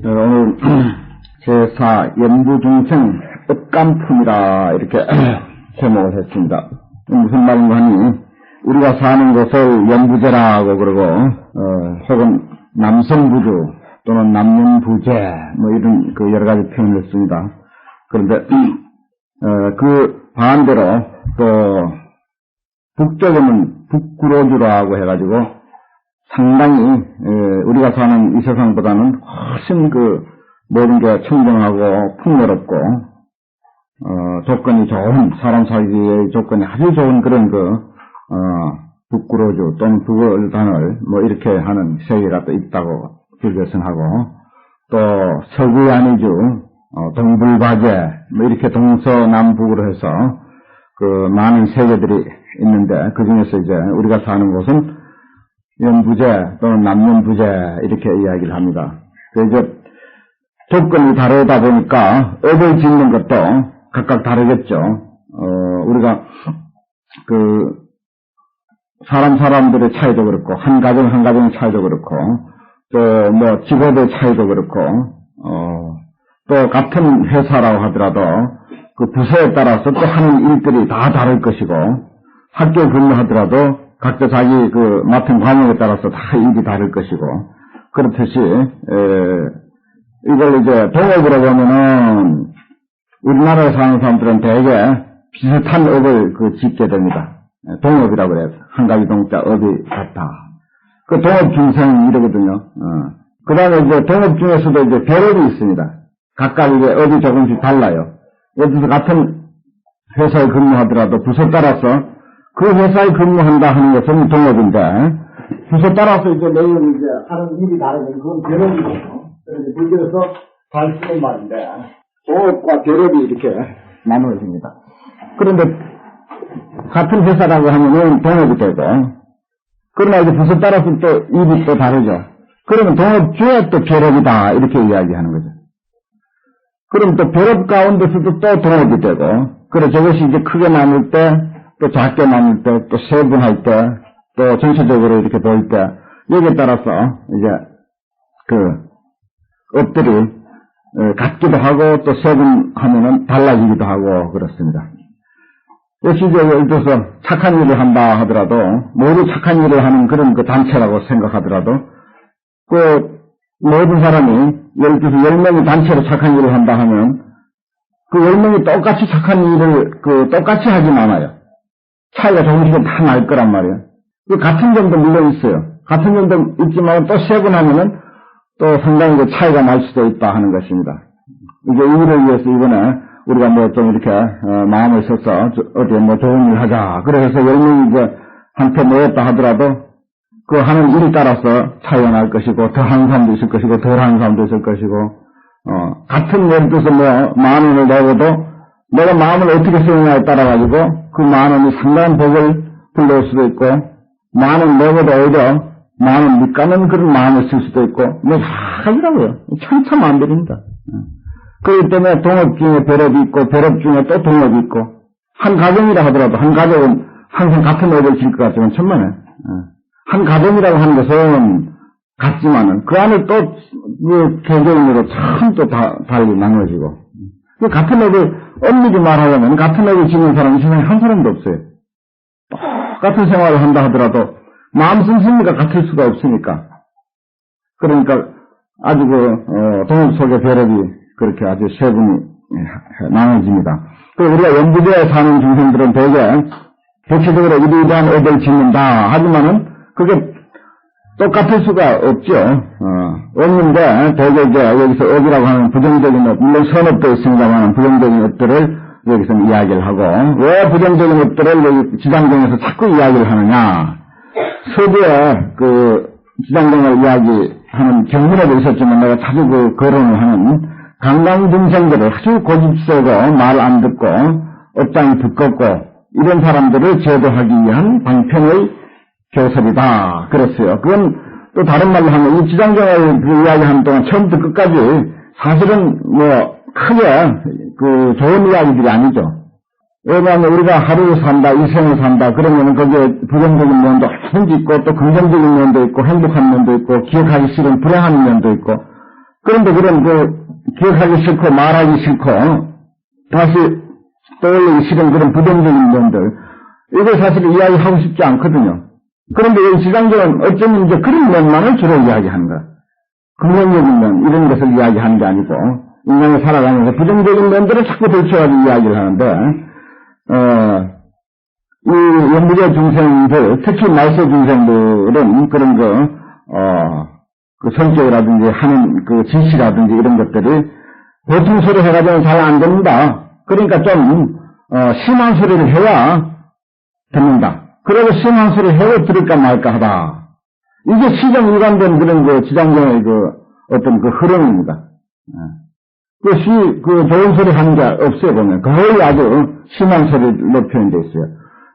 오늘 제사 연부중생 업감품이라 이렇게 제목을 했습니다. 무슨 말인가 하니 우리가 사는 곳을 연부제라고 그러고 혹은 남성부주 또는 남녀부제 뭐 이런 그 여러 가지 표현을 씁니다. 그런데 그 반대로 또 북쪽에는 북구로주라고 해가지고 상당히 우리가 사는 이 세상보다는 훨씬 그 모든 게 청정하고 풍요롭고 조건이 좋은 사람 살기의 조건이 아주 좋은 그런 북구로주 또는 북월단을 뭐 이렇게 하는 세계가 또 있다고 불교선하고 또 서구야니주 동불바제 뭐 이렇게 동서남북으로 해서 그 많은 세계들이 있는데 그 중에서 이제 우리가 사는 곳은 연부제 또는 남연부제 이렇게 이야기를 합니다. 그래서 조건이 다르다 보니까 업을 짓는 것도 각각 다르겠죠. 우리가 그 사람들의 차이도 그렇고 한 가정의 차이도 그렇고 또 뭐 직업의 차이도 그렇고 또 같은 회사라고 하더라도 그 부서에 따라서 또 하는 일들이 다 다를 것이고 학교에 근무하더라도 각자 자기 그 맡은 과목에 따라서 다 일이 다를 것이고 그렇듯이 이걸 이제 동업으로 보면은 우리나라에 사는 사람들은 대개 비슷한 업을 짓게 됩니다. 동업이라고 그래요. 한 가지 동자 업이 같다. 그 동업 중생 이러거든요. 그 다음에 이제 동업 중에서도 이제 별업이 있습니다. 각각 이제 업이 조금씩 달라요. 예를 들어서 같은 회사에 근무하더라도 부서 따라서 그 회사에 근무한다 하는 것은 동업인데, 부서 따라서 이제 내용 이제 하는 일이 다르면 그건 별업이거든요. 그래서 불교에서 잘 쓰는 말인데, 동업과 별업이 이렇게 나누어집니다. 그런데, 같은 회사라고 하면은 동업이 되고, 그러나 이제 부서 따라서 또 일이 또 다르죠. 그러면 동업 중에 또 별업이다, 이렇게 이야기하는 거죠. 그럼 또 별업 가운데서도 또 동업이 되고, 그래서 저것이 이제 크게 나눌 때, 또 작게 나눌 때, 또 세분할 때, 또 전체적으로 이렇게 보일 때, 여기에 따라서 이제 그 업들이 같기도 하고 또 세분하면은 달라지기도 하고 그렇습니다. 역시 이제 예를 들어서 착한 일을 한다 하더라도 모두 착한 일을 하는 그런 그 단체라고 생각하더라도 그 모든 사람이 예를 들어서 10명이 단체로 착한 일을 한다 하면 그 10명이 똑같이 착한 일을 똑같이 하진 않아요. 차이가 조금씩은 다 날 거란 말이에요. 같은 점도 물론 있어요. 같은 점도 있지만 또 세분하면은 또 상당히 그 차이가 날 수도 있다 하는 것입니다. 이제 이를 위해서 이번에 우리가 뭐 좀 이렇게 마음을 써서 어디에 뭐 좋은 일 하자. 그래서 10명이 이제 한테 모였다 하더라도 그 하는 일에 따라서 차이가 날 것이고 더 하는 사람도 있을 것이고 덜 하는 사람도 있을 것이고 같은 예를 들어서 뭐 10,000원을 내고도 내가 마음을 어떻게 쓰느냐에 따라가지고 그 10,000원이 상당한 복을 불러올 수도 있고 10,000원 내고도 오히려 10,000원 못 가는 그런 마음을 쓸 수도 있고 뭐 여러 가지라고요. 천차만별입니다. 그렇기 때문에 동업 중에 별업이 있고 별업 중에 또 동업이 있고 한 가정이라 하더라도 한 가족은 항상 같은 업을 질 것 같지만 천만에 한 가정이라고 하는 것은 같지만은 그 안에 또 개개인으로 참 또 달리 나눠지고 같은 업을 엄밀히 말하자면 같은 업을 짓는 사람이 세상에 한 사람도 없어요. 똑같은 생활을 한다 하더라도 마음 씀씀이가 같을 수가 없으니까. 그러니까 아주 동업 속의 별업이 그렇게 아주 세분이 나눠집니다. 그리고 우리가 연부제에 사는 중생들은 대개 대체적으로 이러이러한 업을 짓는다 하지만은 그게 똑같을 수가 없죠. 없는데 대개 이제 여기서 업이라고 하는 부정적인 업, 물론 선업도 있습니다만 부정적인 업들을 여기서 이야기를 하고 왜 부정적인 업들을 여기 지장경에서 자꾸 이야기를 하느냐. 서두에 지장경을 이야기하는 경문에도 있었지만 내가 자주 거론을 하는 강강중생들을 아주 고집세고 말 안 듣고 업장이 두껍고 이런 사람들을 제도하기 위한 방편의 교섭이다. 그랬어요. 그건 또 다른 말로 하면 이 지장경을 이야기하는 동안 처음부터 끝까지 사실은 뭐 크게 좋은 이야기들이 아니죠. 왜냐하면 우리가 하루 산다, 일생을 산다 그러면은 거기에 부정적인 면도 얼마든지 있고 또 긍정적인 면도 있고 행복한 면도 있고 기억하기 싫은 불행한 면도 있고 그런데 그런 기억하기 싫고 말하기 싫고 다시 떠올리기 싫은 그런 부정적인 면들, 이걸 사실 이야기하고 싶지 않거든요. 그런데 이 지상경은 어쩌면 이제 그런 면만을 주로 이야기하는 거야. 긍정적인 면, 이런 것을 이야기하는 게 아니고, 인간이 살아가면서 부정적인 면들을 자꾸 들춰가지고 이야기를 하는데, 이 연부제 중생들, 특히 말세 중생들은 그런 그 성격이라든지 하는 그 지시라든지 이런 것들이 보통 소리 해가지고는 잘 안 됩니다. 그러니까 좀, 심한 소리를 해야 듣는다. 그래도 심한 소리 해도 들을까 말까 하다. 이게 시정 일관된 그런 지장경의 어떤 흐름입니다. 좋은 소리 하는 게 없어요, 보면. 거의 아주 심한 소리로 표현되어 있어요.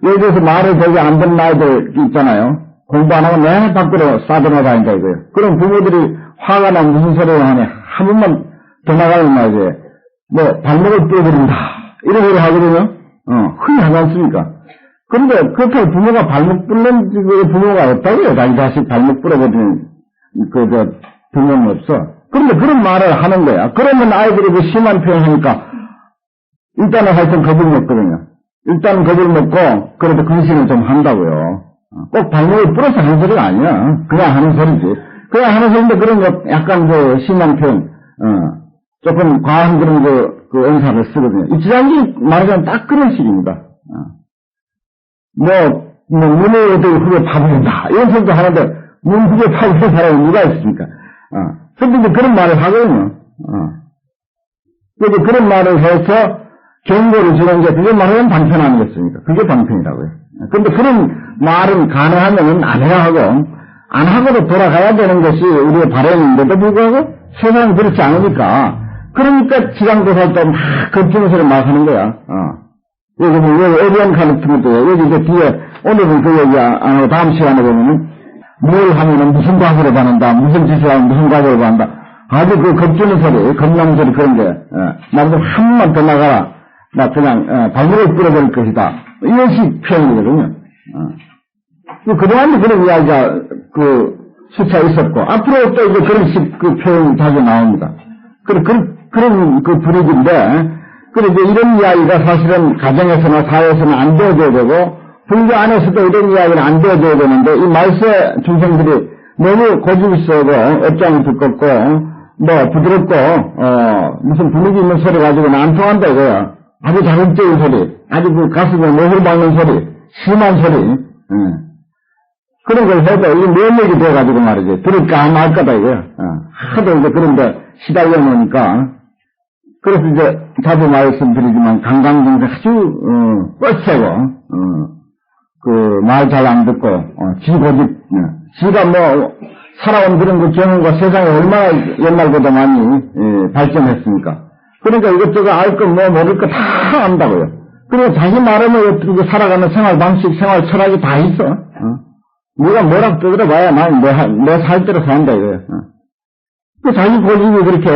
예를 들어서 말을 되게 안 듣는 아이들 있잖아요. 공부 안 하고 내 밖으로 싸돌아다닌다 이거예요. 그럼 부모들이 화가 나면 무슨 소리를 하냐. 한 번만 더 나가면 말이지. 발목을 떼어버린다. 이런 소리 하거든요. 흔히 하지 않습니까? 그런데 그렇게 부모가 발목 뿔는 부모가 없다고요. 자기 자식 발목 불어버리는 부모는 없어. 그런데 그런 말을 하는 거야. 그러면 아이들이 심한 표현 하니까 일단은 하여튼 겁을 먹거든요. 일단은 겁을 먹고 그래도 근신을 좀 한다고요. 꼭 발목을 불어서 하는 소리가 아니야. 그냥 하는 소리지. 그냥 하는 소리인데 그런 거 약간 심한 표현, 조금 과한 그런 언사를 쓰거든요. 이 지장기 말하자면 딱 그런 식입니다. 문을 어떻게 후에 파버린다. 이런 소리도 하는데, 문 후에 파버리는 사람이 누가 있습니까? 근데 이제 그런 말을 하거든요. 그래서 그런 말을 해서 경고를 주는 게, 그게 말하면 방편 아니겠습니까? 그게 방편이라고요. 근데 그런 말은 가능하면 안 해야 하고, 안 하고도 돌아가야 되는 것이 우리의 바람인데도 불구하고 세상은 그렇지 않으니까, 그러니까 지장도살 때 막 겁주는 소리 막 하는 거야. 여기 어려운 같은 것도 여기 이제 뒤에 오늘은 그 얘기 안 하고 다음 시간에 보면은 뭘 하면은 무슨 과거를 받는다, 무슨 짓을 하면 무슨 과거를 받는다. 아주 겁주는 소리, 겁나는 소리 그런 게, 나도 한 번만 더 나가라. 나 그냥 발목을 끌어버릴 것이다. 이런 식 표현이거든요. 그동안도 그런 이야기가 수차 있었고 앞으로 또 이제 그런 식 표현이 자주 나옵니다. 그런 분위기인데. 그래서 이런 이야기가 사실은 가정에서나 사회에서는 안 되어줘야 되고, 불교 안에서도 이런 이야기는 안 되어줘야 되는데, 이 말세 중생들이 너무 고집이 세고, 업장이 두껍고, 부드럽고, 무슨 분위기 있는 소리 가지고는 안 통한다 이거야. 아주 자극적인 소리, 아주 가슴에 목을 박는 소리, 심한 소리, 그런 걸 해도 이 면역이 돼가지고 말이지. 들을까 말까다 이거야. 하도 이제 그런데 시달려 놓으니까, 그래서 이제 자주 말씀드리지만 강강중생 아주 뻘새고 말 잘 안 듣고 지고집 지가 살아온 그런 경험과 세상에 얼마나 옛날보다 많이 발전했습니까? 그러니까 이것저것 알 거 모를 거 다 안다고요. 그리고 자기 나름의 어떻게 살아가는 생활 방식, 생활 철학이 다 있어. 누가 뭐라고 떠들어봐야 난 내 살대로 산다 이거예요. 자기 고집이 그렇게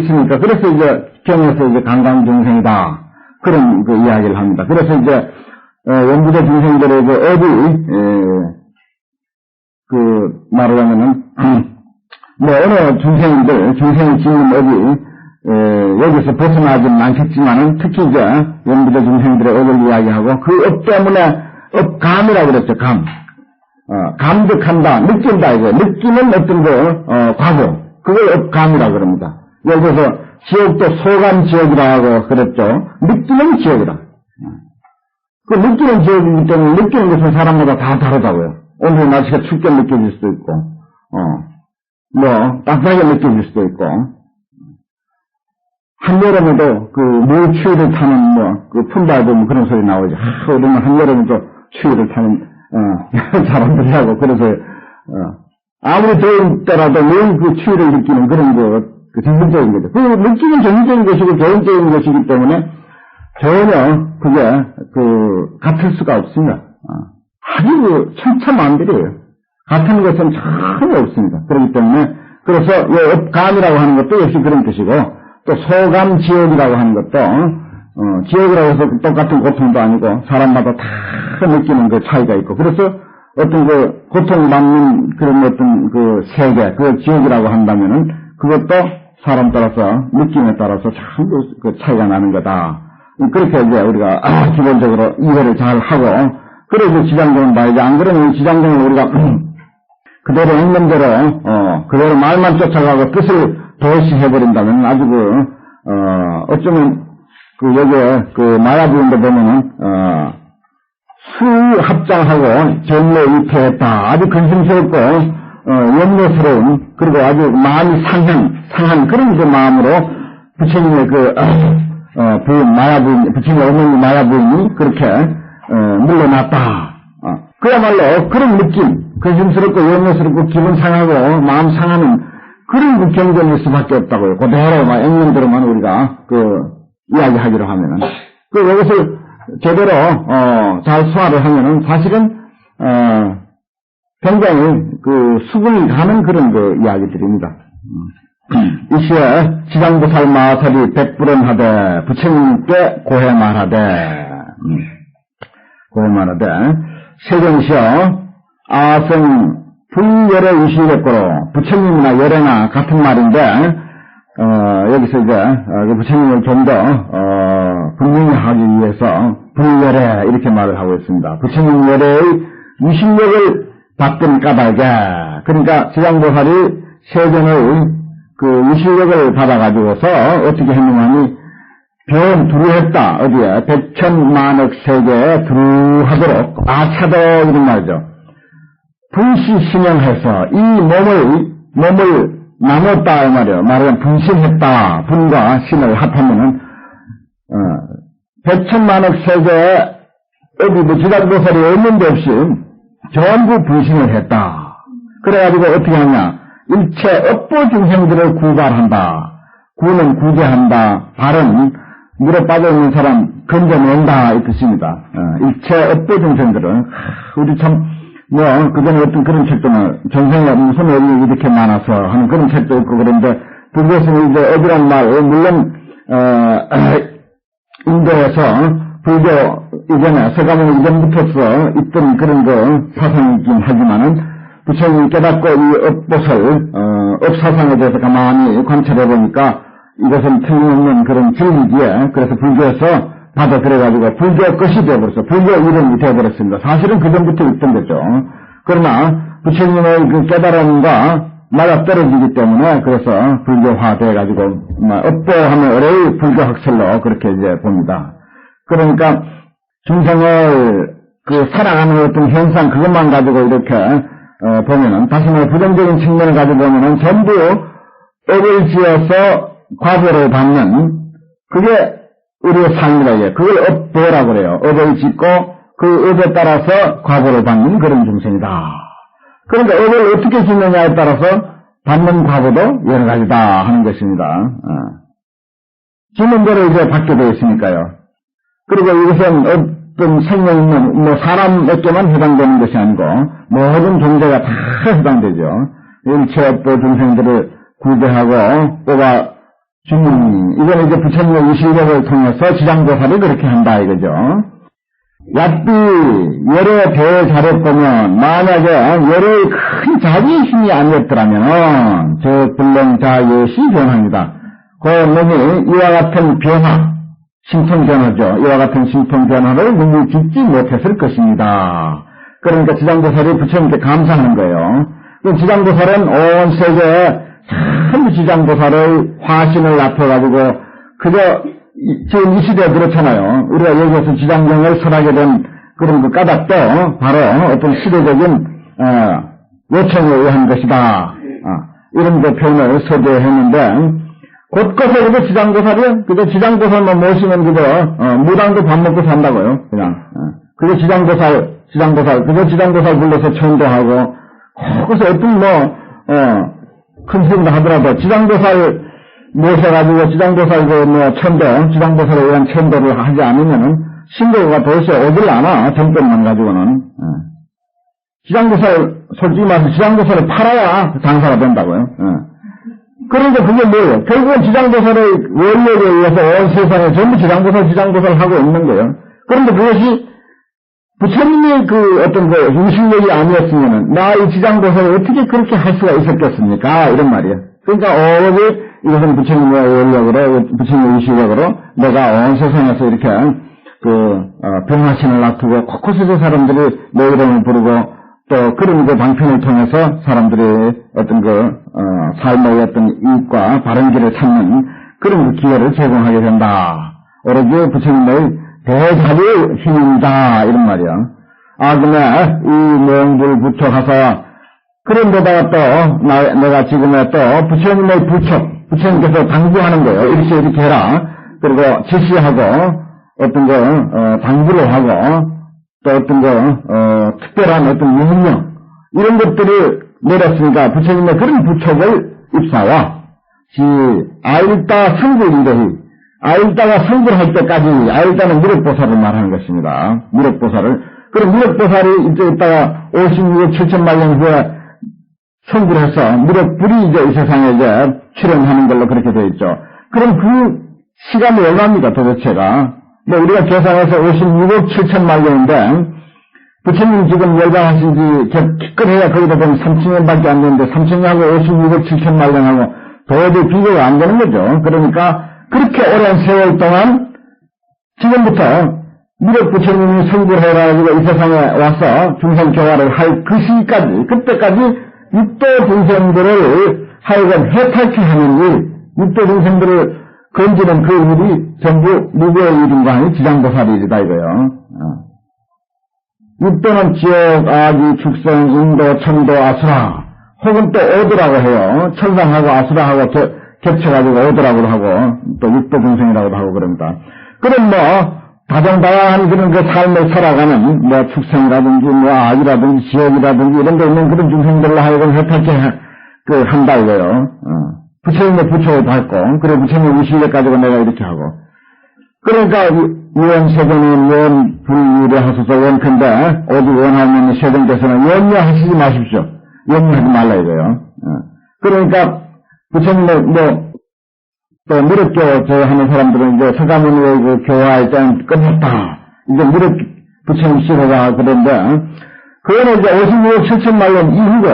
있으니까. 그래서 이제 경에서 이제 강강중생이다. 그런 이야기를 합니다. 그래서 이제 연부제 중생들의 업이 말하자면은 어느 중생이 짓는 업이 여기서 벗어나지는 않겠지만은 특히 이제 연부제 중생들의 업을 이야기하고 그 업 때문에 업감이라고 그랬죠. 감득한다, 느낀다 이거. 느끼는 어떤 과거. 그걸 업감이라고 그럽니다. 예를 들어서 지옥도 소감 지옥이라고 그랬죠. 느끼는 지옥이라. 그 느끼는 지옥이기 때문에 느끼는 것은 사람마다 다 다르다고요. 오늘 날씨가 춥게 느껴질 수도 있고, 따뜻하게 느껴질 수도 있고, 한여름에도 물 추위를 타는 품바에 보면 그런 소리 나오죠. 우리는 한여름에도 추위를 타는 사람들이 하고 그래서 아무리 더울 때라도 매일 추위를 느끼는 그런 정신적인 거죠. 느끼는 정신적인 것이고 개인적인 것이기 때문에 전혀 그게 같을 수가 없습니다. 아주 천차만별이에요. 같은 것은 전혀 없습니다. 그렇기 때문에 그래서 업감이라고 하는 것도 역시 그런 뜻이고 또 소감 지옥이라고 하는 것도 지옥이라고 해서 똑같은 고통도 아니고 사람마다 다 느끼는 차이가 있고 그래서 어떤 고통받는 그런 어떤 세계, 지옥이라고 한다면은 그것도 사람 따라서, 느낌에 따라서 참 그 차이가 나는 거다. 그렇게 이제 우리가 기본적으로 이해를 잘 하고, 그래서 지장정을 봐야지. 안 그러면 지장정을 우리가 그대로 했는 대로, 그대로 말만 쫓아가고 뜻을 도시해버린다면 아주 어쩌면 여기에 마야부인데 보면은, 수합장하고 전례 입회했다. 아주 근심스럽고, 염려스러운, 그리고 아주 마음이 상한 그런 그 마음으로 부처님의 부인, 마야부인, 부처님의 어머니 마야부인이 그렇게, 물러났다. 그야말로 그런 느낌, 근심스럽고 염려스럽고 기분 상하고 마음 상하는 그런 그 경전일 수밖에 없다고요. 그대로 막 액면대로만 우리가 이야기하기로 하면은. 이것을 제대로, 잘 소화를 하면은 사실은, 굉장히 수긍이 가는 그런 이야기들입니다. 이시에 지장보살 마살이 백불언하되 부처님께 고해 말하되 세종시여 아성 불열의 유실력고로 부처님이나 열애나 같은 말인데 여기서 이제 부처님을 좀 더 분명히 하기 위해서 불열애 이렇게 말을 하고 있습니다. 부처님 열애의 유실력을 받던 까닭에 그러니까 지장보살이 세종의 유실력을 받아가지고서 어떻게 했느냐 하니 병 두루했다. 어디에? 백천만억 세계에 두루하도록 아차도 이런 말이죠. 분시신영해서 이 몸을 나눴다 이 말이에요. 말하면 분신했다. 분과 신을 합하면은 백천만억 세계에 어디 지장보살이 없는데 없이 전부 분신을 했다. 그래가지고 어떻게 하냐? 일체 업보 중생들을 구발한다. 구는 구제한다. 발은 물에 빠져있는 사람 건져낸다 이 뜻입니다. 일체 업보 중생들은 우리 참 그전에 어떤 그런 책도 전생에 무슨 어린이 이렇게 많아서 하는 그런 책도 있고 그런데 불교에서는 이제 업이란 말 물론 인도에서 불교 이전에 서가모니 이전부터서 있던 그런 사상이긴 하지만은 부처님이 깨닫고 이 업보설 업사상에 대해서 가만히 관찰해 보니까 이것은 틀림없는 그런 진리기에 그래서 불교에서 받아들여가지고 불교 것이 되어버렸어. 불교 이름이 되어버렸습니다. 사실은 그전부터 있던 거죠. 그러나 부처님의 그 깨달음과 맞아떨어지기 때문에 그래서 불교화 돼가지고 업보하면 어뢰의 불교학설로 그렇게 이제 봅니다. 그러니까 중생을 사랑하는 어떤 현상 그것만 가지고 이렇게 보면은 다시 말해 부정적인 측면을 가지고 보면은 전부 업을 지어서 과보를 받는 그게 우리의 삶이다. 그걸 업보라고 그래요. 업을 짓고 그 업에 따라서 과보를 받는 그런 중생이다. 그러니까 업을 어떻게 짓느냐에 따라서 받는 과보도 여러 가지다 하는 것입니다. 짓는 대로 이제 받게 되어 있으니까요. 그리고 이것은 어떤 생명 있는 사람에게만 해당되는 것이 아니고 모든 존재가 다 해당되죠. 일체 업보 중생들을 구제하고 뽑아 주는 이건 이제 부처님의 유실력을 통해서 지장보살이 그렇게 한다 이거죠. 얍비 열의 대자력 보면 만약에 열의 큰 자기의 힘이 아니었더라면 저 불능자예시 변화입니다. 그 놈이 이와 같은 변화 신통 변화죠. 이와 같은 신통 변화를 능히 짓지 못했을 것입니다. 그러니까 지장보살이 부처님께 감사하는 거예요. 지장보살은 온 세계에 참 지장보살의 화신을 납해가지고 그저 지금 이 시대에 그렇잖아요. 우리가 여기에서 지장정을 설하게 된 그런 그 까닭도 바로 어떤 시대적인 요청에 의한 것이다. 이런 그 표현을 소개했는데 곳곳에 그저 지장보살이요. 그저 지장보살만 모시면 그저 무당도 밥 먹고 산다고요. 그냥 그저 지장보살 그저 지장보살 불러서 천도하고 거기서 어떤 큰 스님도 하더라도 지장보살 모셔가지고 지장보살 천도, 지장보살에 의한 천도를 하지 않으면은 신도가 도대체 오질 않아. 정권만 가지고는. 지장보살, 솔직히 말해서 지장보살을 팔아야 장사가 된다고요. 그러니까 그게 뭐예요? 결국은 지장보살의 원력에 의해서 온 세상에 전부 지장보살 하고 있는 거예요. 그런데 그것이 부처님의 어떤 유실력이 아니었으면은, 나 이 지장보살을 어떻게 그렇게 할 수가 있었겠습니까? 이런 말이에요. 그러니까, 오직 이것은 부처님의 원력으로, 부처님의 의식력으로 내가 온 세상에서 이렇게, 병화신을 놔두고, 곳곳에서 사람들이 내 이름을 부르고, 또 그런 방편을 통해서 사람들이 어떤 삶의 어떤 이익과 바른 길을 찾는 그런 기회를 제공하게 된다. 오로지 부처님의 대자비의 힘이다. 이런 말이야. 그러면 이 명불 부처 가서, 그런 데다가 또, 내가 지금에 또 부처님의 부처님께서 당부하는 거예요. 이렇게 해라. 그리고 지시하고, 당부를 하고, 또 특별한 어떤 명령, 이런 것들을 내렸으니까 부처님의 그런 부처를 입사와, 아일다 성불인데히, 아일다가 성불할 때까지, 아일다는 무력보살을 말하는 것입니다. 무력보살을. 그럼 무력보살이 이제 있다가 56억 7천만 년 후에 성불해서 무력불이 이제 이 세상에 이제 출현하는 걸로 그렇게 되어 있죠. 그럼 그 시간이 얼마입니까 도대체가? 우리가 계산해서 56억 7천만 년인데, 부처님 지금 열반하신 지, 기껏해야 거기다 보면 3천년밖에 안 되는데, 3천년하고 56억 7천만 년하고 도저히 비교가 안 되는 거죠. 그러니까, 그렇게 오랜 세월 동안, 지금부터, 무력 부처님이 성불해가지고 이 세상에 와서 중생 교화를 할 그 시기까지, 그때까지 육도 중생들을 하여금 해탈케 하는 일, 육도 중생들을 건지는 그 일이 전부 누구의 일인가 하니 지장보살의 일이다 이거요. 육도는 지옥, 아기, 축생, 인도, 천도, 아수라, 혹은 또 오도라고 해요. 천상하고 아수라하고 겹쳐가지고 오도라고 하고, 또 육도 중생이라고도 하고 그럽니다. 그럼 다정다양한 그런 삶을 살아가는, 축생이라든지, 아기라든지, 지옥이라든지, 이런 데 있는 그런 중생들로 하여금 해탈케 한다 이거요. 부처님의 부처를 밟고, 그래 부처님의 의식을 가지고 내가 이렇게 하고. 그러니까, 유언세전은 유언불유래 하소서 원컨대, 오직 원하면 세전께서는 염려하시지 마십시오. 염려하지 말라 이거요. 그러니까, 부처님의 또 무력교 하는 사람들은 이제 서가모니의 교화의 때는 끝났다. 이제 무력 부처님 시호가 그런데, 그거는 이제 56억 7천만 년 이후고,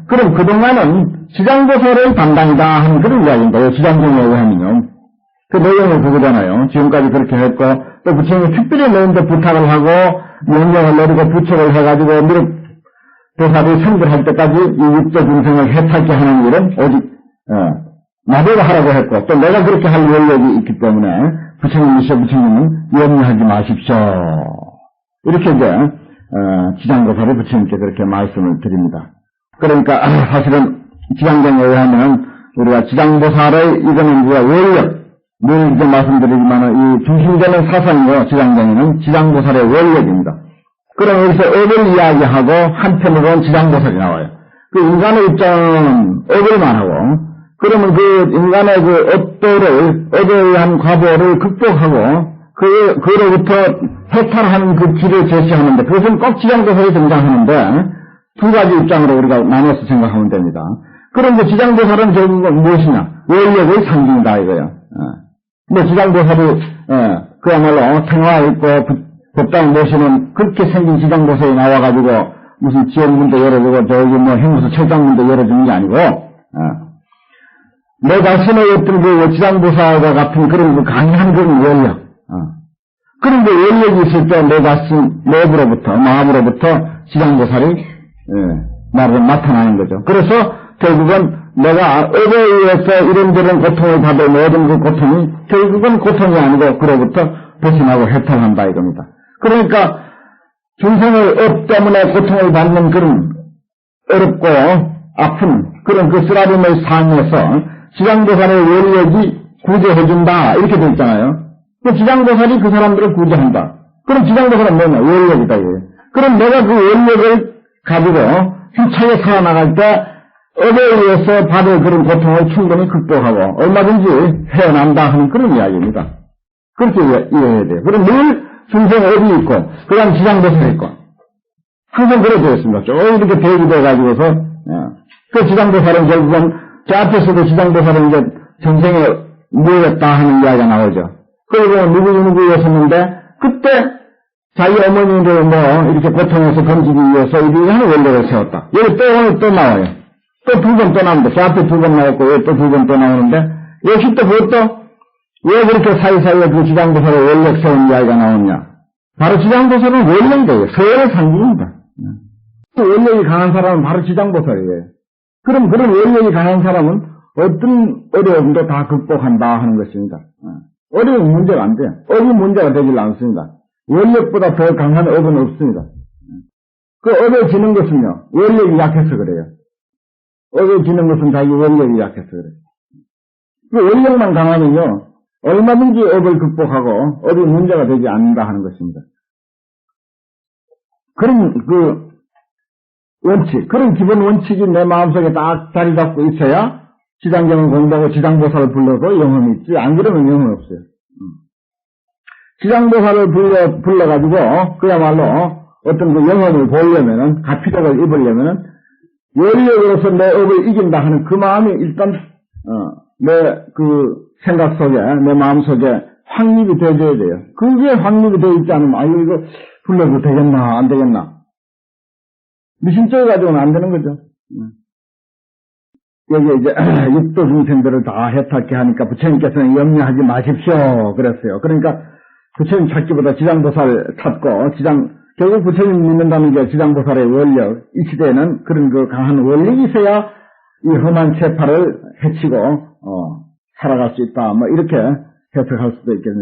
그럼 그동안은 지장보살의 담당이다 하는 그런 이야기인데요. 지장종에 의하면요. 그 내용은 그거잖아요. 지금까지 그렇게 했고, 또 부처님이 특별히 내는데 부탁을 하고, 명령을 내리고 부처를 해가지고, 무력보살이 성불할 때까지 이 육조 중생을 해탈케 하는 일은 오직, 나대가 하라고 했고, 또 내가 그렇게 할 원력이 있기 때문에, 부처님은 염려하지 마십시오. 이렇게 이제, 지장보살의 부처님께 그렇게 말씀을 드립니다. 그러니까, 사실은, 지장경에 의하면, 우리가 지장보살의, 이거는 우리가 원력, 늘 이제 말씀드리지만, 이 중심되는 사상이요, 지장경에는 지장보살의 원력입니다. 그럼 여기서 업을 이야기하고, 한편으로는 지장보살이 나와요. 그 인간의 입장은 업을 말하고, 그러면 그 인간의 그 업에 의한 과보를 극복하고, 그로부터 해탈하는 그 길을 제시하는데, 그것은 꼭 지장보살이 등장하는데, 두 가지 입장으로 우리가 나눠서 생각하면 됩니다. 그런데 지장보살은 결국은 무엇이냐? 원력의 상징이다 이거예요. 지장보살이 그야말로 평화 있고 법당 모시는 그렇게 생긴 지장보살이 나와가지고 무슨 지옥문도 열어주고 저기 행무소 철장문도 열어주는 게 아니고 내 자신의 어떤 그 지장보살과 같은 그런 강한 그런 원력. 그런데 원력이 있을 때 내 자신 내부로부터 마음으로부터 지장보살이 나를 나타나는 거죠. 그래서 결국은 내가 업에 의해서 이런저런 고통을 받을 모든 그 고통이 결국은 고통이 아니고 그로부터 벗어나고 해탈한다 이겁니다. 그러니까 중생의 업 때문에 고통을 받는 그런 어렵고 아픈 그런 그 쓰라림의 삶에서 지장보살의 원력이 구제해준다 이렇게 돼 있잖아요. 그 지장보살이 그 사람들을 구제한다. 그럼 지장보살은 뭐냐? 원력이다 이거예요. 그럼 내가 그 원력을 가지고 힘차게 살아나갈 때 업에 의해서 받을 그런 고통을 충분히 극복하고 얼마든지 헤어난다 하는 그런 이야기입니다. 그렇게 이해해야 돼요. 그럼 늘 중생의 업이 있고 그 다음 지장보살이 있고 항상 그래 되어 있습니다. 쭉 이렇게 대기돼가지고서 그 지장보살은 결국은 저 앞에서도 지장보살은 이제 전생에 무엇했다 하는 이야기가 나오죠. 그리고 누구였었는데 그때 자기 어머니를 이렇게 고통해서 건지기 위해서 이리 하는 원력을 세웠다. 여기 또 나와요. 또 두 번 또 나오는데, 저 앞에 두 번 나왔고, 여기 또 두 번 또 나오는데, 역시 또 그것도 왜 그렇게 사이사이에 그 지장보살의 원력 세운 이야기가 나오냐. 바로 지장보살은 원력이에요. 서열의 상징입니다. 원력이 강한 사람은 바로 지장보살이에요. 그럼 그런 원력이 강한 사람은 어떤 어려움도 다 극복한다 하는 것입니다. 어려운 문제가 안 돼요. 업이 문제가 되질 않습니다. 원력보다 더 강한 업은 없습니다. 그 업에 지는 것은요, 원력이 약해서 그래요. 업에 지는 것은 자기 원력이 약해서 그래요. 그 원력만 강하면요, 얼마든지 업을 극복하고 업이 문제가 되지 않는다 하는 것입니다. 그런 그 원칙, 그런 기본 원칙이 내 마음속에 딱 자리 잡고 있어야 지장경을 공부하고 지장보살을 불러도 영혼이 있지, 안 그러면 영혼 없어요. 지장보살을 불러가지고 그야말로 어떤 그 영혼을 보려면은, 가피력을 입으려면은 원력으로서 내 업을 이긴다 하는 그 마음이 일단 내 그 생각 속에, 내 마음 속에 확립이 되어져야 돼요. 그게 확립이 되어 있지 않으면 아유 이거 불러도 되겠나 안 되겠나, 미심쩍어 가지고는 안 되는 거죠. 여기 이제 육도 중생들을 다 해탈케 하니까 부처님께서는 염려하지 마십시오 그랬어요. 그러니까 부처님 찾기보다 지장보살 찾고, 결국 부처님 믿는다는 게 지장보살의 원력, 이 시대에는 그런 그 강한 원력이 있어야 이 험한 세파를 해치고 살아갈 수 있다, 뭐 이렇게 해석할 수도 있겠네요.